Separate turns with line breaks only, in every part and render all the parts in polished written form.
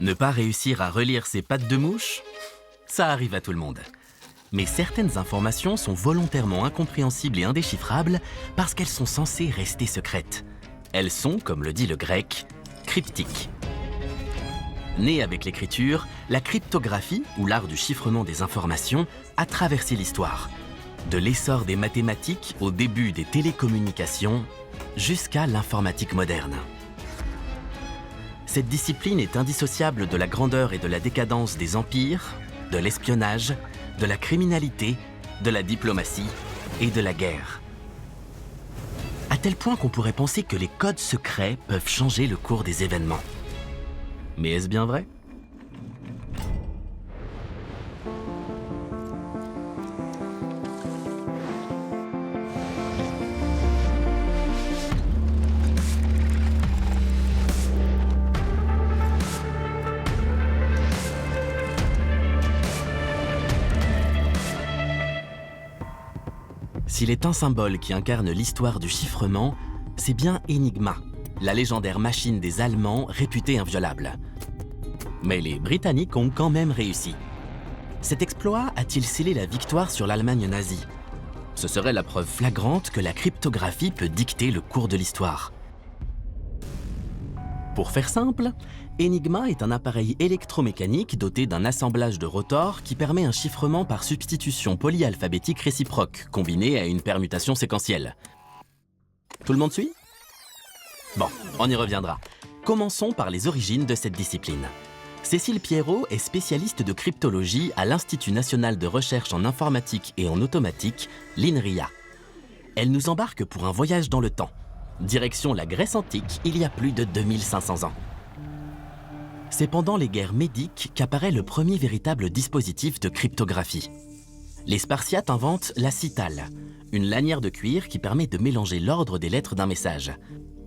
Ne pas réussir à relire ses pattes de mouche? Ça arrive à tout le monde. Mais certaines informations sont volontairement incompréhensibles et indéchiffrables parce qu'elles sont censées rester secrètes. Elles sont, comme le dit le grec, cryptiques. Née avec l'écriture, la cryptographie, ou l'art du chiffrement des informations, a traversé l'histoire. De l'essor des mathématiques au début des télécommunications, jusqu'à l'informatique moderne. Cette discipline est indissociable de la grandeur et de la décadence des empires, de l'espionnage, de la criminalité, de la diplomatie et de la guerre. À tel point qu'on pourrait penser que les codes secrets peuvent changer le cours des événements. Mais est-ce bien vrai? S'il est un symbole qui incarne l'histoire du chiffrement, c'est bien Enigma, la légendaire machine des Allemands réputée inviolable. Mais les Britanniques ont quand même réussi. Cet exploit a-t-il scellé la victoire sur l'Allemagne nazie? Ce serait la preuve flagrante que la cryptographie peut dicter le cours de l'histoire. Pour faire simple, Enigma est un appareil électromécanique doté d'un assemblage de rotors qui permet un chiffrement par substitution polyalphabétique réciproque, combiné à une permutation séquentielle. Tout le monde suit? Bon, on y reviendra. Commençons par les origines de cette discipline. Cécile Pierrot est spécialiste de cryptologie à l'Institut national de recherche en informatique et en automatique, l'INRIA. Elle nous embarque pour un voyage dans le temps. Direction la Grèce antique, il y a plus de 2500 ans. C'est pendant les guerres médiques qu'apparaît le premier véritable dispositif de cryptographie. Les Spartiates inventent la citale, une lanière de cuir qui permet de mélanger l'ordre des lettres d'un message.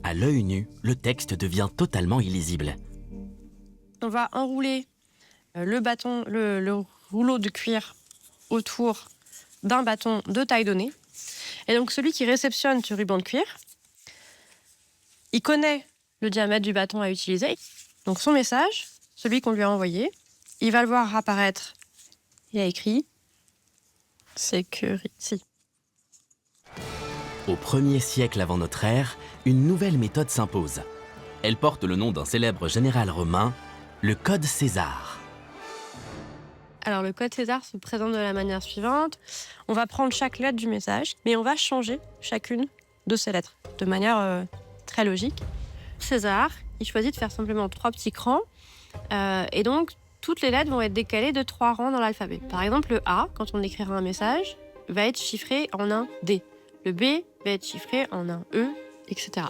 À l'œil nu, le texte devient totalement illisible.
On va enrouler le rouleau de cuir autour d'un bâton de taille donnée. Et donc celui qui réceptionne ce ruban de cuir, il connaît le diamètre du bâton à utiliser. Donc son message, celui qu'on lui a envoyé, il va le voir apparaître. Il y a écrit « Security ».
Au 1er siècle avant notre ère, une nouvelle méthode s'impose. Elle porte le nom d'un célèbre général romain, le Code César.
Alors le code César se présente de la manière suivante. On va prendre chaque lettre du message, mais on va changer chacune de ces lettres, de manière très logique. César, il choisit de faire simplement 3 petits crans, et donc toutes les lettres vont être décalées de 3 rangs dans l'alphabet. Par exemple, le A, quand on écrira un message, va être chiffré en un D. Le B va être chiffré en un E, etc.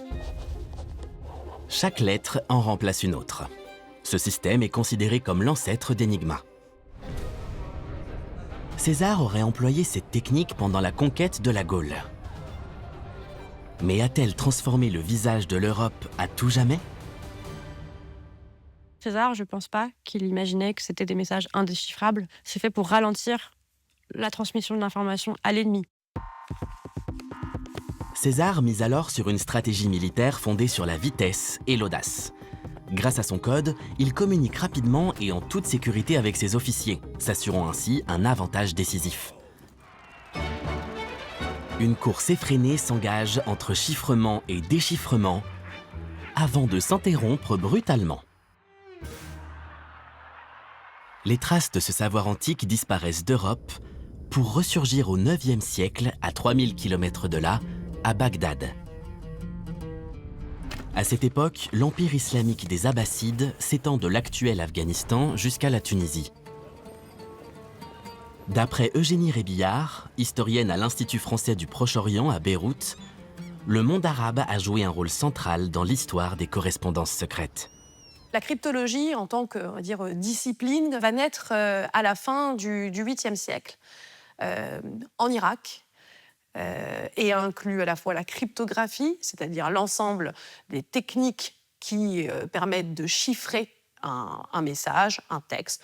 Chaque lettre en remplace une autre. Ce système est considéré comme l'ancêtre d'Enigma. César aurait employé cette technique pendant la conquête de la Gaule. Mais a-t-elle transformé le visage de l'Europe à tout jamais?
César, je ne pense pas qu'il imaginait que c'était des messages indéchiffrables. C'est fait pour ralentir la transmission de l'information à l'ennemi.
César mise alors sur une stratégie militaire fondée sur la vitesse et l'audace. Grâce à son code, il communique rapidement et en toute sécurité avec ses officiers, s'assurant ainsi un avantage décisif. Une course effrénée s'engage entre chiffrement et déchiffrement avant de s'interrompre brutalement. Les traces de ce savoir antique disparaissent d'Europe pour ressurgir au IXe siècle, à 3000 km de là, à Bagdad. À cette époque, l'empire islamique des Abbassides s'étend de l'actuel Afghanistan jusqu'à la Tunisie. D'après Eugénie Rébillard, historienne à l'Institut français du Proche-Orient à Beyrouth, le monde arabe a joué un rôle central dans l'histoire des correspondances secrètes.
La cryptologie, en tant que, on va dire, discipline, va naître à la fin du 8e siècle, en Irak, et inclut à la fois la cryptographie, c'est-à-dire l'ensemble des techniques qui permettent de chiffrer un message, un texte,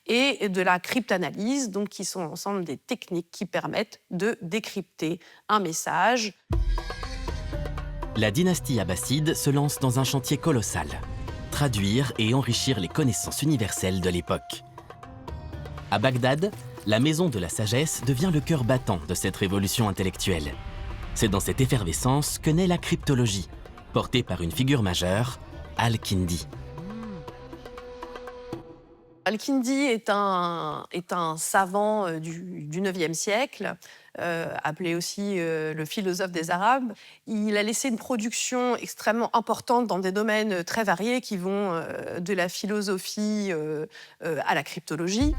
et de la cryptanalyse, donc qui sont l'ensemble des techniques qui permettent de décrypter un message.
La dynastie abbasside se lance dans un chantier colossal. traduire et enrichir les connaissances universelles de l'époque. À Bagdad, la Maison de la Sagesse devient le cœur battant de cette révolution intellectuelle. C'est dans cette effervescence que naît la cryptologie, portée par une figure majeure, Al-Kindi.
Al-Kindi est un savant du IXe siècle, appelé aussi le philosophe des Arabes. Il a laissé une production extrêmement importante dans des domaines très variés qui vont de la philosophie à la cryptologie.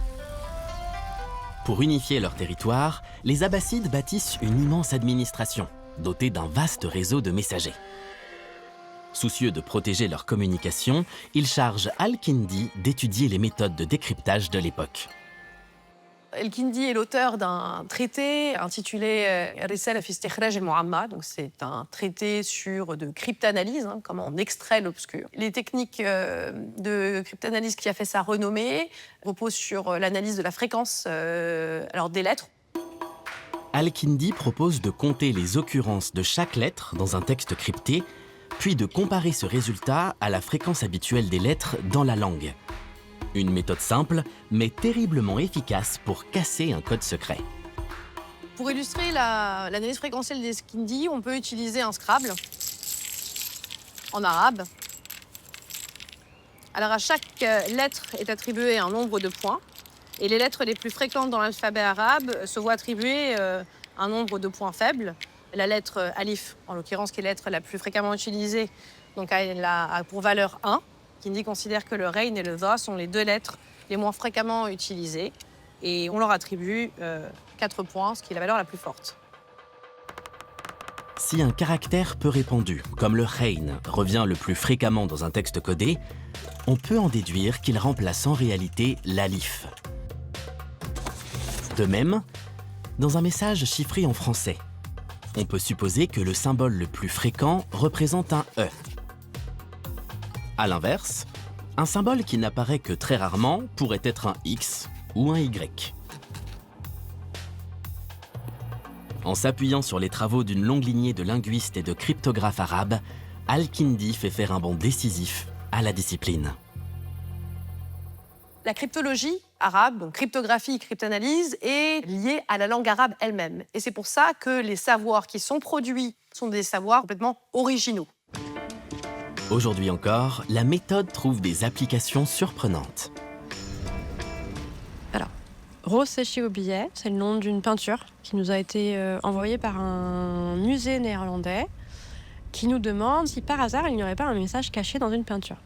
Pour unifier leur territoire, les Abbassides bâtissent une immense administration, dotée d'un vaste réseau de messagers. Soucieux de protéger leur communication, ils chargent Al-Kindi d'étudier les méthodes de décryptage de l'époque.
Al-Kindi est l'auteur d'un traité intitulé Risala fi istikhraj al-Mu'amma. Donc c'est un traité de cryptanalyse, comment on extrait l'obscur. Les techniques de cryptanalyse qui a fait sa renommée reposent sur l'analyse de la fréquence des lettres.
Al-Kindi propose de compter les occurrences de chaque lettre dans un texte crypté, puis de comparer ce résultat à la fréquence habituelle des lettres dans la langue. Une méthode simple, mais terriblement efficace pour casser un code secret.
Pour illustrer l'analyse fréquentielle des Kindi, on peut utiliser un Scrabble en arabe. Alors à chaque lettre est attribué un nombre de points, et les lettres les plus fréquentes dans l'alphabet arabe se voient attribuer un nombre de points faibles. La lettre alif, en l'occurrence, qui est la lettre la plus fréquemment utilisée, donc elle a pour valeur 1. Kindi considère que le rein et le dha sont les deux lettres les moins fréquemment utilisées. Et on leur attribue 4 points, ce qui est la valeur la plus forte.
Si un caractère peu répandu, comme le rein, revient le plus fréquemment dans un texte codé, on peut en déduire qu'il remplace en réalité l'alif. De même, dans un message chiffré en français, on peut supposer que le symbole le plus fréquent représente un E. À l'inverse, un symbole qui n'apparaît que très rarement pourrait être un X ou un Y. En s'appuyant sur les travaux d'une longue lignée de linguistes et de cryptographes arabes, Al-Kindi fait faire un bond décisif à la discipline.
La cryptologie arabe, donc cryptographie, cryptanalyse, est liée à la langue arabe elle-même. Et c'est pour ça que les savoirs qui sont produits sont des savoirs complètement originaux.
Aujourd'hui encore, la méthode trouve des applications surprenantes.
Alors, Rose séchée au billet, c'est le nom d'une peinture qui nous a été envoyée par un musée néerlandais qui nous demande si par hasard il n'y aurait pas un message caché dans une peinture.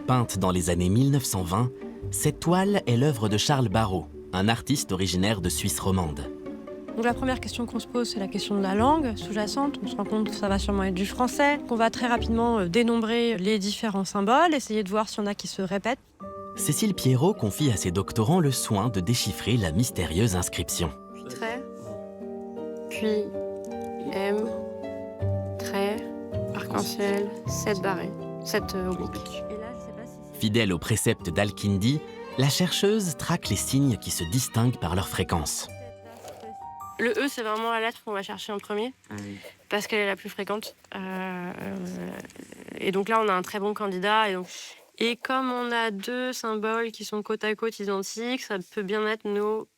Peinte dans les années 1920, cette toile est l'œuvre de Charles Barrault, un artiste originaire de Suisse romande.
Donc la première question qu'on se pose, c'est la question de la langue sous-jacente. On se rend compte que ça va sûrement être du français, qu'on va très rapidement dénombrer les différents symboles, essayer de voir s'il y en a qui se répètent.
Cécile Pierrot confie à ses doctorants le soin de déchiffrer la mystérieuse inscription.
Trait, puis M, trait, arc-en-ciel, 7 barrés, 7 obliques.
Fidèle au précepte d'Al-Kindi, la chercheuse traque les signes qui se distinguent par leur fréquence.
Le E, c'est vraiment la lettre qu'on va chercher en premier, parce qu'elle est la plus fréquente. Et donc là, on a un très bon candidat. Et comme on a deux symboles qui sont côte à côte identiques, ça peut bien être nos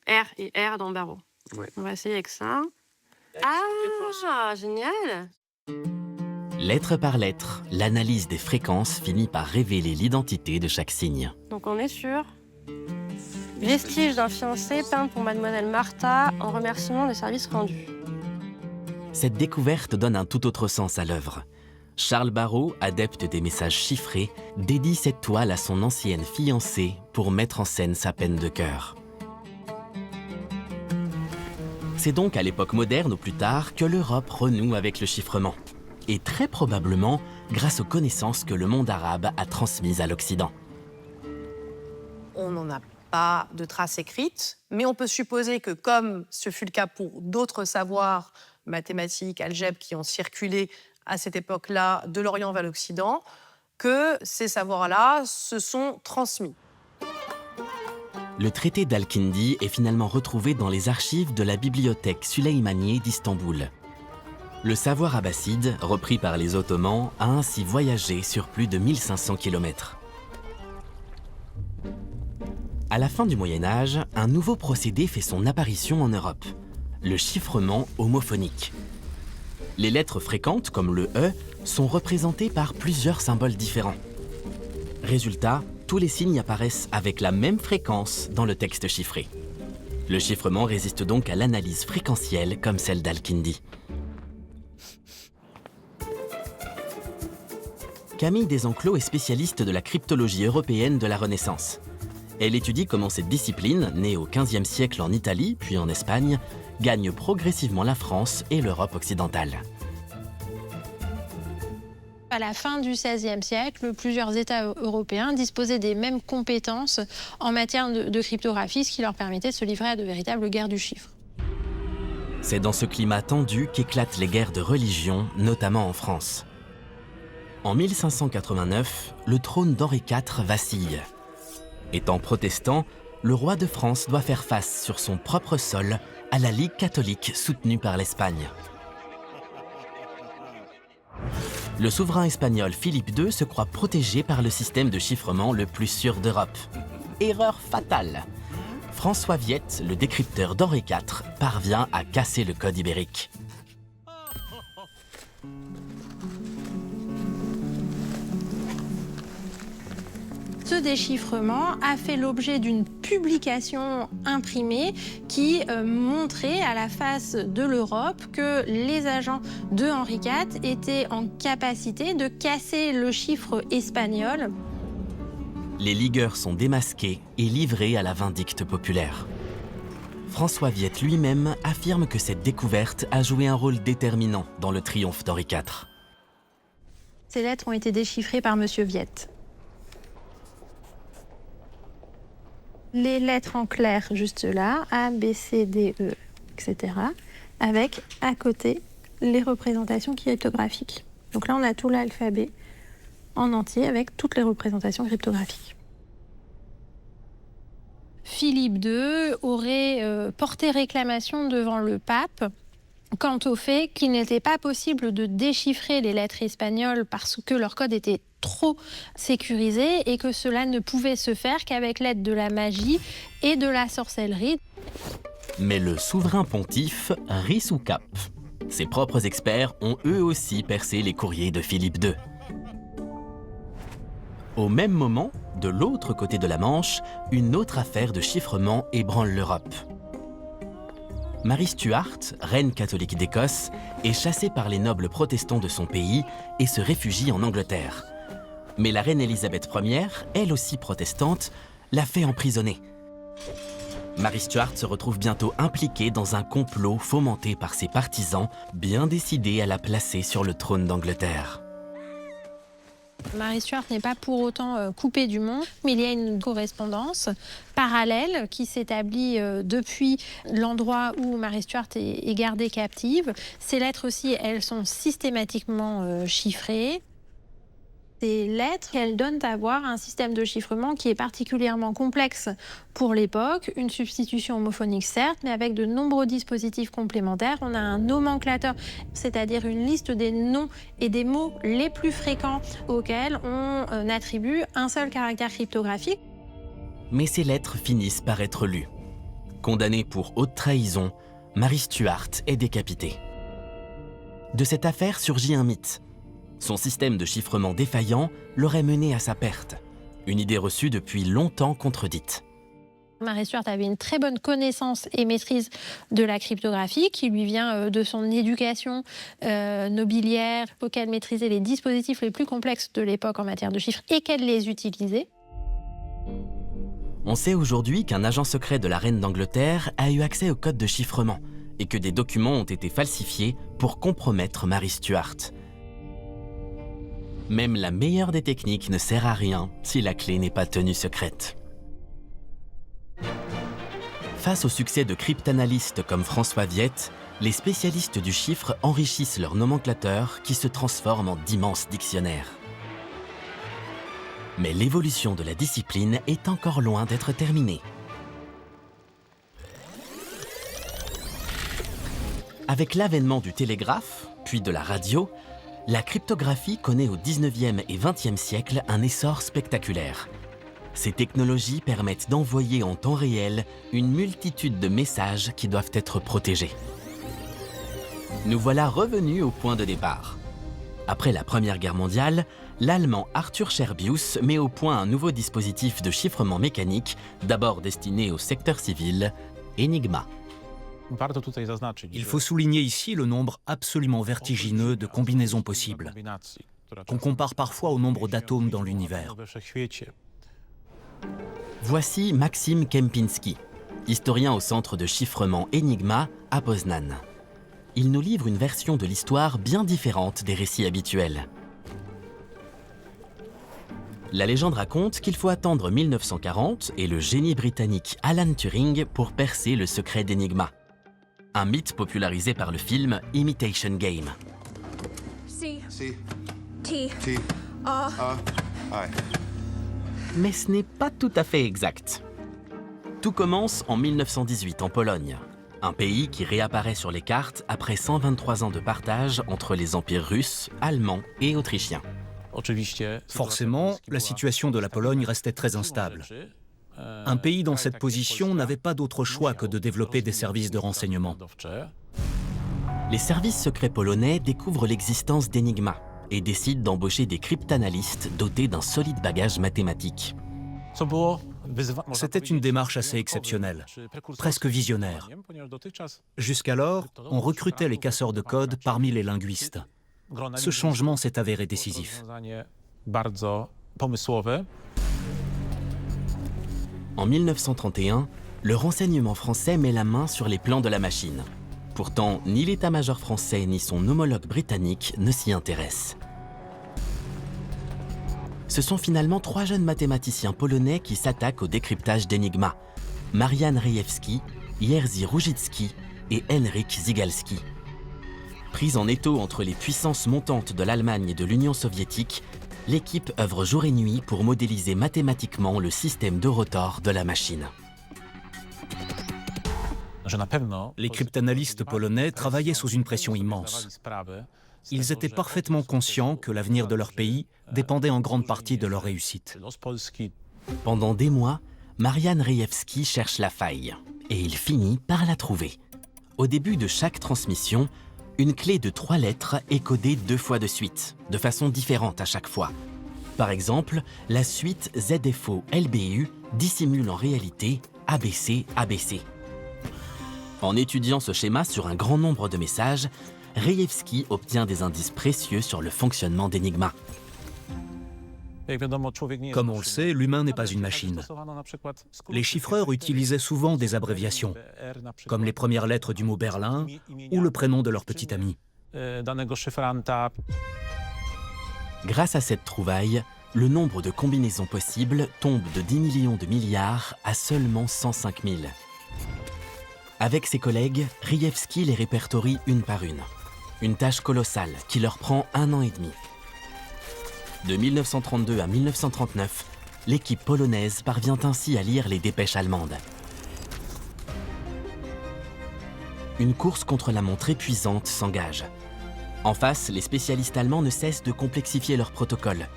R et R dans Barrault. Ouais. On va essayer avec ça. Ah, génial!
Lettre par lettre, l'analyse des fréquences finit par révéler l'identité de chaque signe.
Donc on est sur vestige d'un fiancé peint pour Mademoiselle Martha en remerciement des services rendus.
Cette découverte donne un tout autre sens à l'œuvre. Charles Barrault, adepte des messages chiffrés, dédie cette toile à son ancienne fiancée pour mettre en scène sa peine de cœur. C'est donc à l'époque moderne ou plus tard que l'Europe renoue avec le chiffrement. Et très probablement grâce aux connaissances que le monde arabe a transmises à l'Occident.
On n'en a pas de traces écrites, mais on peut supposer que, comme ce fut le cas pour d'autres savoirs mathématiques, algèbres, qui ont circulé à cette époque-là de l'Orient vers l'Occident, que ces savoirs-là se sont transmis.
Le traité d'Al-Kindi est finalement retrouvé dans les archives de la bibliothèque Süleymaniye d'Istanbul. Le savoir abbasside, repris par les Ottomans, a ainsi voyagé sur plus de 1500 km. À la fin du Moyen-Âge, un nouveau procédé fait son apparition en Europe, le chiffrement homophonique. Les lettres fréquentes, comme le E, sont représentées par plusieurs symboles différents. Résultat, tous les signes apparaissent avec la même fréquence dans le texte chiffré. Le chiffrement résiste donc à l'analyse fréquentielle comme celle d'Al-Kindi. Camille Desenclos est spécialiste de la cryptologie européenne de la Renaissance. Elle étudie comment cette discipline, née au XVe siècle en Italie puis en Espagne, gagne progressivement la France et l'Europe occidentale.
À la fin du XVIe siècle, plusieurs États européens disposaient des mêmes compétences en matière de cryptographie, ce qui leur permettait de se livrer à de véritables guerres du chiffre.
C'est dans ce climat tendu qu'éclatent les guerres de religion, notamment en France. En 1589, le trône d'Henri IV vacille. Étant protestant, le roi de France doit faire face sur son propre sol à la Ligue catholique soutenue par l'Espagne. Le souverain espagnol Philippe II se croit protégé par le système de chiffrement le plus sûr d'Europe. Erreur fatale. François Viette, le décrypteur d'Henri IV, parvient à casser le code ibérique.
Ce déchiffrement a fait l'objet d'une publication imprimée qui montrait à la face de l'Europe que les agents de Henri IV étaient en capacité de casser le chiffre espagnol.
Les ligueurs sont démasqués et livrés à la vindicte populaire. François Viette lui-même affirme que cette découverte a joué un rôle déterminant dans le triomphe d'Henri IV.
Ces lettres ont été déchiffrées par M. Viette. Les lettres en clair, juste là, A, B, C, D, E, etc., avec à côté les représentations cryptographiques. Donc là, on a tout l'alphabet en entier avec toutes les représentations cryptographiques. Philippe II aurait porté réclamation devant le pape quant au fait qu'il n'était pas possible de déchiffrer les lettres espagnoles parce que leur code était trop sécurisé et que cela ne pouvait se faire qu'avec l'aide de la magie et de la sorcellerie.
Mais le souverain pontife rit sous cap. Ses propres experts ont eux aussi percé les courriers de Philippe II. Au même moment, de l'autre côté de la Manche, une autre affaire de chiffrement ébranle l'Europe. Marie Stuart, reine catholique d'Écosse, est chassée par les nobles protestants de son pays et se réfugie en Angleterre. Mais la reine Élisabeth Ier, elle aussi protestante, l'a fait emprisonner. Marie Stuart se retrouve bientôt impliquée dans un complot fomenté par ses partisans, bien décidés à la placer sur le trône d'Angleterre.
Marie Stuart n'est pas pour autant coupée du monde, mais il y a une correspondance parallèle qui s'établit depuis l'endroit où Marie Stuart est gardée captive. Ces lettres aussi, elles sont systématiquement chiffrées. Ces lettres, elles donnent à voir un système de chiffrement qui est particulièrement complexe pour l'époque, une substitution homophonique certes, mais avec de nombreux dispositifs complémentaires. On a un nomenclateur, c'est-à-dire une liste des noms et des mots les plus fréquents auxquels on attribue un seul caractère cryptographique.
Mais ces lettres finissent par être lues. Condamnée pour haute trahison, Marie Stuart est décapitée. De cette affaire surgit un mythe. Son système de chiffrement défaillant l'aurait menée à sa perte. Une idée reçue depuis longtemps contredite.
Marie Stuart avait une très bonne connaissance et maîtrise de la cryptographie qui lui vient de son éducation nobiliaire, auquel maîtrisait les dispositifs les plus complexes de l'époque en matière de chiffres et qu'elle les utilisait.
On sait aujourd'hui qu'un agent secret de la reine d'Angleterre a eu accès au code de chiffrement et que des documents ont été falsifiés pour compromettre Marie Stuart. Même la meilleure des techniques ne sert à rien si la clé n'est pas tenue secrète. Face au succès de cryptanalystes comme François Viette, les spécialistes du chiffre enrichissent leur nomenclateur qui se transforme en d'immenses dictionnaires. Mais l'évolution de la discipline est encore loin d'être terminée. Avec l'avènement du télégraphe, puis de la radio, la cryptographie connaît au 19e et 20e siècle un essor spectaculaire. Ces technologies permettent d'envoyer en temps réel une multitude de messages qui doivent être protégés. Nous voilà revenus au point de départ. Après la Première Guerre mondiale, l'Allemand Arthur Scherbius met au point un nouveau dispositif de chiffrement mécanique, d'abord destiné au secteur civil, Enigma.
Il faut souligner ici le nombre absolument vertigineux de combinaisons possibles, qu'on compare parfois au nombre d'atomes dans l'univers.
Voici Maxim Kempinski, historien au centre de chiffrement Enigma à Poznan. Il nous livre une version de l'histoire bien différente des récits habituels. La légende raconte qu'il faut attendre 1940 et le génie britannique Alan Turing pour percer le secret d'Enigma. Un mythe popularisé par le film Imitation Game. Mais ce n'est pas tout à fait exact. Tout commence en 1918 en Pologne, un pays qui réapparaît sur les cartes après 123 ans de partage entre les empires russes, allemands et autrichiens.
Forcément, la situation de la Pologne restait très instable. Un pays dans cette position n'avait pas d'autre choix que de développer des services de renseignement.
Les services secrets polonais découvrent l'existence d'Enigma et décident d'embaucher des cryptanalystes dotés d'un solide bagage mathématique.
C'était une démarche assez exceptionnelle, presque visionnaire. Jusqu'alors, on recrutait les casseurs de code parmi les linguistes. Ce changement s'est avéré décisif.
En 1931, le renseignement français met la main sur les plans de la machine. Pourtant, ni l'état-major français ni son homologue britannique ne s'y intéressent. Ce sont finalement 3 jeunes mathématiciens polonais qui s'attaquent au décryptage d'Enigma. Marian Rejewski, Jerzy Różycki et Henryk Zygalski. Prise en étau entre les puissances montantes de l'Allemagne et de l'Union soviétique, l'équipe œuvre jour et nuit pour modéliser mathématiquement le système de rotor de la machine.
Les cryptanalystes polonais travaillaient sous une pression immense. Ils étaient parfaitement conscients que l'avenir de leur pays dépendait en grande partie de leur réussite.
Pendant des mois, Marian Rejewski cherche la faille et il finit par la trouver. Au début de chaque transmission, une clé de 3 lettres est codée 2 fois de suite, de façon différente à chaque fois. Par exemple, la suite ZFO-LBU dissimule en réalité ABC-ABC. En étudiant ce schéma sur un grand nombre de messages, Rejewski obtient des indices précieux sur le fonctionnement d'Enigma.
Comme on le sait, l'humain n'est pas une machine. Les chiffreurs utilisaient souvent des abréviations, comme les premières lettres du mot Berlin ou le prénom de leur petit ami.
Grâce à cette trouvaille, le nombre de combinaisons possibles tombe de 10 millions de milliards à seulement 105 000. Avec ses collègues, Rejewski les répertorie une par une. Une tâche colossale qui leur prend 1 an et demi. De 1932 à 1939, l'équipe polonaise parvient ainsi à lire les dépêches allemandes. Une course contre la montre épuisante s'engage. En face, les spécialistes allemands ne cessent de complexifier leurs protocoles.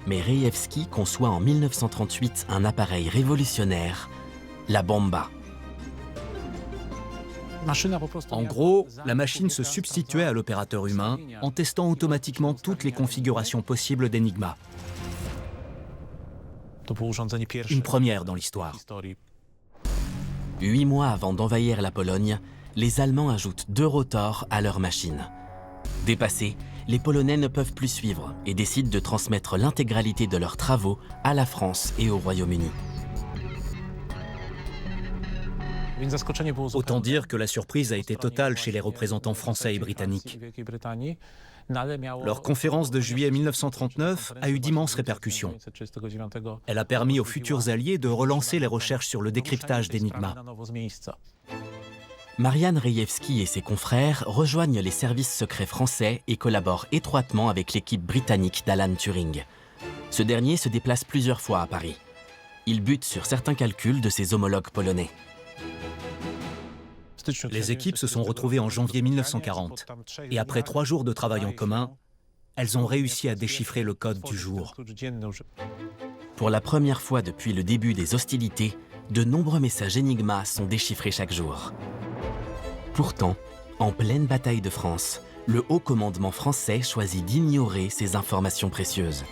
Mais Rejewski conçoit en 1938 un appareil révolutionnaire, la bomba.
En gros, la machine se substituait à l'opérateur humain en testant automatiquement toutes les configurations possibles d'Enigma. Une première dans l'histoire.
8 mois avant d'envahir la Pologne, les Allemands ajoutent 2 rotors à leur machine. Dépassés, les Polonais ne peuvent plus suivre et décident de transmettre l'intégralité de leurs travaux à la France et au Royaume-Uni.
Autant dire que la surprise a été totale chez les représentants français et britanniques. Leur conférence de juillet 1939 a eu d'immenses répercussions. Elle a permis aux futurs alliés de relancer les recherches sur le décryptage d'Enigma.
Marian Rejewski et ses confrères rejoignent les services secrets français et collaborent étroitement avec l'équipe britannique d'Alan Turing. Ce dernier se déplace plusieurs fois à Paris. Il bute sur certains calculs de ses homologues polonais.
Les équipes se sont retrouvées en janvier 1940 et après 3 jours de travail en commun, elles ont réussi à déchiffrer le code du jour.
Pour la première fois depuis le début des hostilités, de nombreux messages Enigma sont déchiffrés chaque jour. Pourtant, en pleine bataille de France, le haut commandement français choisit d'ignorer ces informations précieuses.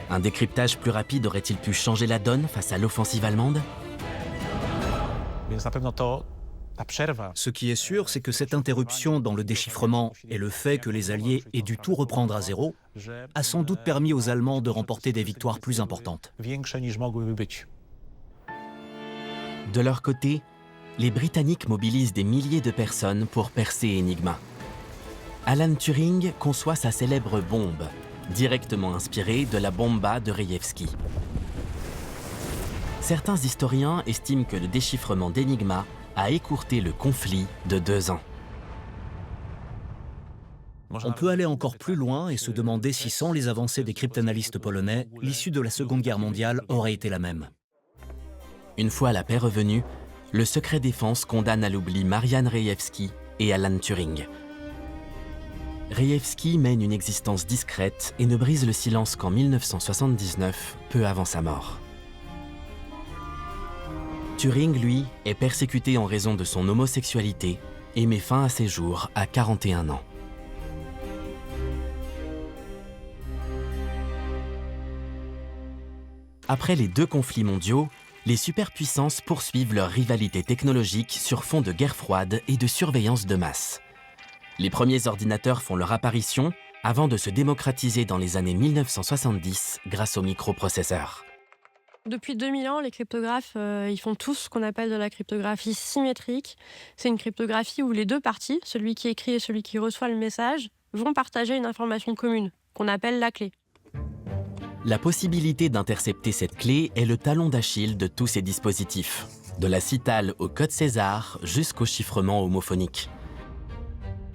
Un décryptage plus rapide aurait-il pu changer la donne face à l'offensive allemande ?
Ce qui est sûr, c'est que cette interruption dans le déchiffrement et le fait que les Alliés aient dû tout reprendre à zéro a sans doute permis aux Allemands de remporter des victoires plus importantes.
De leur côté, les Britanniques mobilisent des milliers de personnes pour percer Enigma. Alan Turing conçoit sa célèbre bombe, directement inspirée de la bomba de Rejewski. Certains historiens estiment que le déchiffrement d'Enigma a écourté le conflit de 2 ans.
On peut aller encore plus loin et se demander si sans les avancées des cryptanalystes polonais, l'issue de la Seconde Guerre mondiale aurait été la même.
Une fois la paix revenue, le secret défense condamne à l'oubli Marian Rejewski et Alan Turing. Rejewski mène une existence discrète et ne brise le silence qu'en 1979, peu avant sa mort. Turing, lui, est persécuté en raison de son homosexualité et met fin à ses jours à 41 ans. Après les 2 conflits mondiaux, les superpuissances poursuivent leur rivalité technologique sur fond de guerre froide et de surveillance de masse. Les premiers ordinateurs font leur apparition avant de se démocratiser dans les années 1970 grâce aux microprocesseurs.
Depuis 2000 ans, les cryptographes ils font tous ce qu'on appelle de la cryptographie symétrique. C'est une cryptographie où les 2 parties, celui qui écrit et celui qui reçoit le message, vont partager une information commune, qu'on appelle la clé.
La possibilité d'intercepter cette clé est le talon d'Achille de tous ces dispositifs, de la citale au code César jusqu'au chiffrement homophonique.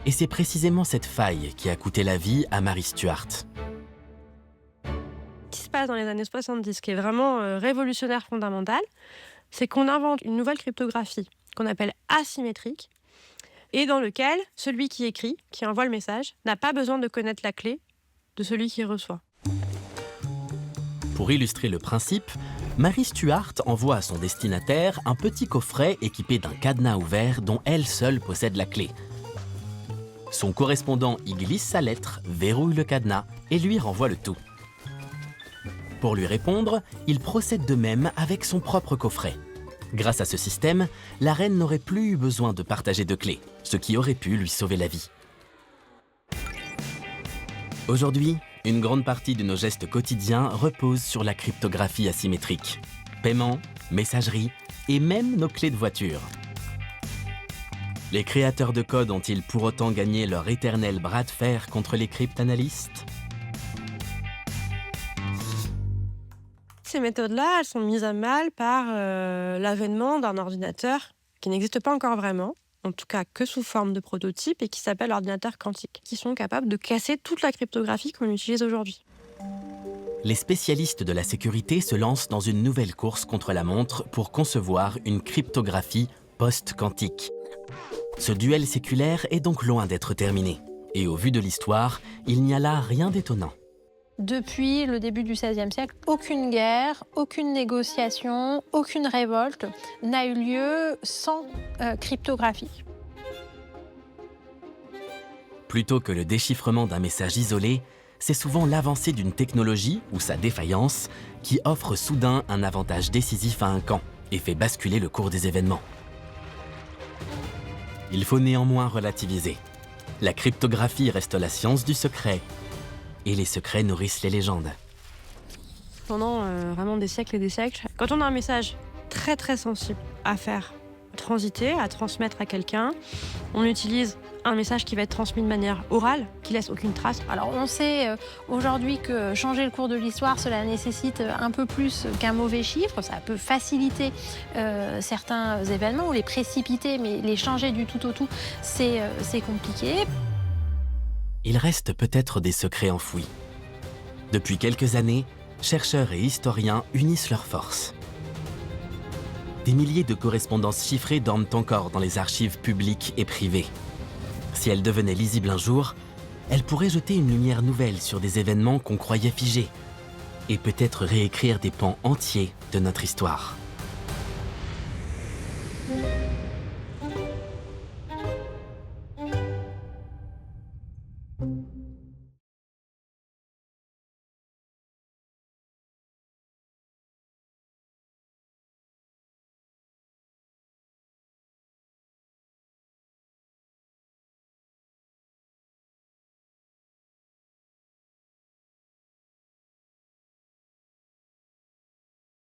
Et c'est précisément cette faille qui a coûté la vie à Mary Stuart.
Ce qui se passe dans les années 70, qui est vraiment révolutionnaire, fondamental, c'est qu'on invente une nouvelle cryptographie qu'on appelle asymétrique, et dans lequel celui qui écrit, qui envoie le message, n'a pas besoin de connaître la clé de celui qui reçoit.
Pour illustrer le principe, Mary Stuart envoie à son destinataire un petit coffret équipé d'un cadenas ouvert dont elle seule possède la clé. Son correspondant y glisse sa lettre, verrouille le cadenas et lui renvoie le tout. Pour lui répondre, il procède de même avec son propre coffret. Grâce à ce système, la reine n'aurait plus eu besoin de partager de clés, ce qui aurait pu lui sauver la vie. Aujourd'hui, une grande partie de nos gestes quotidiens repose sur la cryptographie asymétrique. Paiement, messagerie et même nos clés de voiture. Les créateurs de code ont-ils pour autant gagné leur éternel bras de fer contre les cryptanalystes ?
Ces méthodes-là, elles sont mises à mal par l'avènement d'un ordinateur qui n'existe pas encore vraiment, en tout cas que sous forme de prototype, et qui s'appelle l'ordinateur quantique, qui sont capables de casser toute la cryptographie qu'on utilise aujourd'hui.
Les spécialistes de la sécurité se lancent dans une nouvelle course contre la montre pour concevoir une cryptographie post-quantique. Ce duel séculaire est donc loin d'être terminé. Et au vu de l'histoire, il n'y a là rien d'étonnant.
Depuis le début du XVIe siècle, aucune guerre, aucune négociation, aucune révolte n'a eu lieu sans cryptographie.
Plutôt que le déchiffrement d'un message isolé, c'est souvent l'avancée d'une technologie ou sa défaillance qui offre soudain un avantage décisif à un camp et fait basculer le cours des événements. Il faut néanmoins relativiser. La cryptographie reste la science du secret, et les secrets nourrissent les légendes.
Pendant vraiment des siècles et des siècles, quand on a un message très très sensible à faire transiter, à transmettre à quelqu'un, on utilise un message qui va être transmis de manière orale, qui laisse aucune trace.
Alors on sait aujourd'hui que changer le cours de l'histoire, cela nécessite un peu plus qu'un mauvais chiffre. Ça peut faciliter certains événements ou les précipiter, mais les changer du tout au tout, c'est compliqué.
Il reste peut-être des secrets enfouis. Depuis quelques années, chercheurs et historiens unissent leurs forces. Des milliers de correspondances chiffrées dorment encore dans les archives publiques et privées. Si elles devenaient lisibles un jour, elles pourraient jeter une lumière nouvelle sur des événements qu'on croyait figés et peut-être réécrire des pans entiers de notre histoire.